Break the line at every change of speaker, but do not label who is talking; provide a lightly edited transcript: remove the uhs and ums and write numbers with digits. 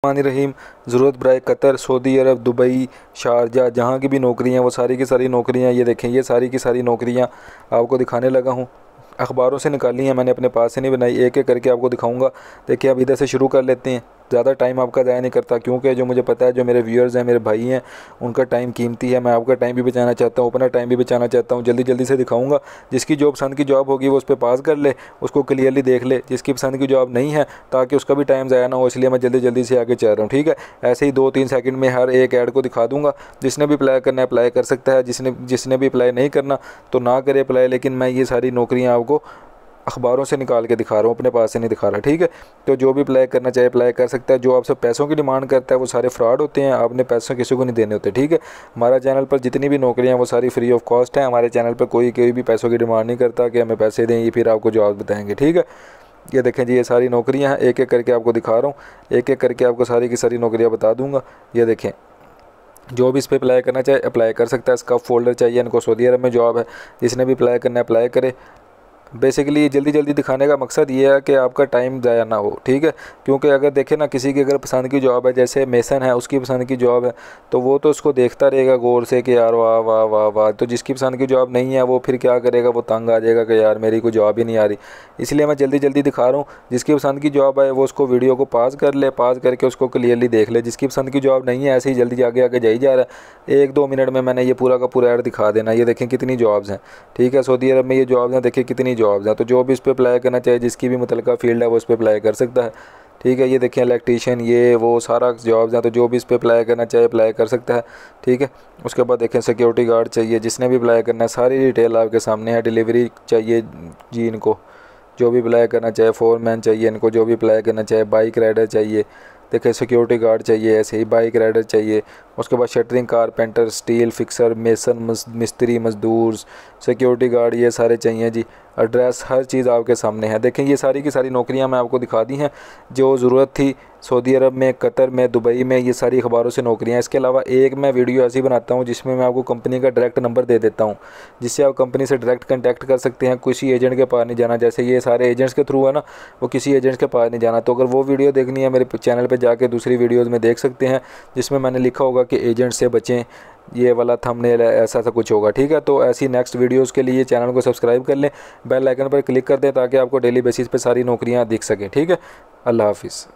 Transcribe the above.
रहीम। ज़रूरत बराए Qatar, Saudi अरब, Dubai, Sharjah, जहाँ की भी नौकरियाँ वो सारी की सारी नौकरियाँ ये देखें, ये सारी की सारी नौकरियाँ आपको दिखाने लगा हूँ। अखबारों से निकाली हैं मैंने, अपने पास से नहीं बनाई, एक एक करके आपको दिखाऊंगा। देखिए अब इधर से शुरू कर लेते हैं, ज़्यादा टाइम आपका ज़ाया नहीं करता, क्योंकि जो मुझे पता है जो मेरे व्यूअर्स हैं, मेरे भाई हैं, उनका टाइम कीमती है। मैं आपका टाइम भी बचाना चाहता हूँ, अपना टाइम भी बचाना चाहता हूँ। जल्दी जल्दी से दिखाऊंगा। जिसकी जो पसंद की जॉब होगी वो उस पर पास कर ले, उसको क्लियरली देख ले। जिसकी पसंद की जॉब नहीं है, ताकि उसका भी टाइम ज़ाया ना हो, इसलिए मैं जल्दी जल्दी से आगे चल रहा हूँ। ठीक है, ऐसे ही 2-3 सेकंड में हर एक ऐड को दिखा दूँगा। जिसने भी अप्लाई करना है अप्लाई कर सकता है, जिसने भी अप्लाई नहीं करना तो ना करे अप्लाई। लेकिन मैं ये सारी नौकरियाँ आपको अखबारों से निकाल के दिखा रहा हूँ, अपने पास से नहीं दिखा रहा। ठीक है, तो जो भी अप्लाई करना चाहे अप्लाई कर सकता है। जो आपसे पैसों की डिमांड करता है वो सारे फ्रॉड होते हैं, आपने पैसे किसी को नहीं देने होते। ठीक है, हमारा चैनल पर जितनी भी नौकरियाँ वो सारी फ्री ऑफ कॉस्ट हैं। हमारे चैनल पर कोई भी पैसों की डिमांड नहीं करता कि हमें पैसे दें, ये फिर आपको जॉब बताएंगे। ठीक है, ये देखें जी, ये सारी नौकरियाँ हैं, एक एक करके आपको दिखा रहा हूँ, एक एक करके आपको सारी की सारी नौकरियाँ बता दूँगा। ये देखें, जो भी इस पर अप्लाई करना चाहे अप्लाई कर सकता है। इसका फोल्डर चाहिए इनको, सऊदी अरब में जॉब है, जिसने भी अप्लाई करना है अप्लाई करे। बेसिकली जल्दी जल्दी दिखाने का मकसद ये है कि आपका टाइम ज़ाया ना हो। ठीक है, क्योंकि अगर देखें ना, किसी की अगर पसंद की जॉब है, जैसे मेसन है, उसकी पसंद की जॉब है, तो वो तो उसको देखता रहेगा गौर से कि यार वाह वाह वाह वाह। तो जिसकी पसंद की जॉब नहीं है वो फिर क्या करेगा, वो तंग आ जाएगा कि यार मेरी कोई जॉब ही नहीं आ रही। इसलिए मैं जल्दी जल्दी दिखा रहा हूँ। जिसकी पसंद की जॉब है वो उसको वीडियो को पॉज कर ले, पॉज करके उसको क्लियरली देख ले। जिसकी पसंद की जॉब नहीं है, ऐसे ही जल्दी आगे आगे जाई जा रहा है। 1-2 मिनट में मैंने ये पूरा का पूरा ऐड दिखा देना। ये देखें कितनी जॉब्स हैं। ठीक है, सऊदी अरब में ये जॉब्स हैं, देखिए कितनी जॉब्स हैं। तो जो भी इस पर अप्लाई करना चाहिए, जिसकी भी मुतलका फील्ड है वो इस पर अप्लाई कर सकता है। ठीक है, ये देखिए इलेक्ट्रीशियन, ये वो सारा जॉब्स हैं। तो जो भी इस पर अप्लाई करना चाहे अप्लाई कर सकता है। ठीक है, उसके बाद देखें सिक्योरिटी गार्ड चाहिए, जिसने भी अप्लाई करना है सारी डिटेल आपके सामने है। डिलीवरी चाहिए जी इनको, जो भी अप्लाई करना चाहे। फोरमैन चाहिए इनको, जो भी अप्लाई करना चाहे। बाइक राइडर चाहिए, देखिए सिक्योरिटी गार्ड चाहिए, ऐसे ही बाइक राइडर चाहिए। उसके बाद shuttering carpenter, steel fixer, mason, मिस्त्री मजदूर, सिक्योरिटी गार्ड, ये सारे चाहिए जी। एड्रेस हर चीज़ आपके सामने है। देखें ये सारी की सारी नौकरियां मैं आपको दिखा दी हैं जो ज़रूरत थी। सऊदी अरब में, कतर में, दुबई में, ये सारी अखबारों से नौकरियां। इसके अलावा एक मैं वीडियो ऐसी बनाता हूं जिसमें मैं आपको कंपनी का डायरेक्ट नंबर दे देता हूं, जिससे आप कंपनी से डायरेक्ट कांटेक्ट कर सकते हैं। किसी एजेंट के पास नहीं जाना, जैसे ये सारे एजेंट्स के थ्रू है ना, वो किसी एजेंट्स के पास नहीं जाना। तो अगर वो वीडियो देखनी है मेरे चैनल पर जाके दूसरी वीडियोज़ में देख सकते हैं, जिसमें मैंने लिखा होगा कि एजेंट से बचें, ये वाला थंबनेल ऐसा सा कुछ होगा। ठीक है, तो ऐसी नेक्स्ट वीडियोस के लिए चैनल को सब्सक्राइब कर लें, बेल आइकन पर क्लिक कर दें, ताकि आपको डेली बेसिस पे सारी नौकरियां दिख सकें। ठीक है, अल्लाह हाफिज़।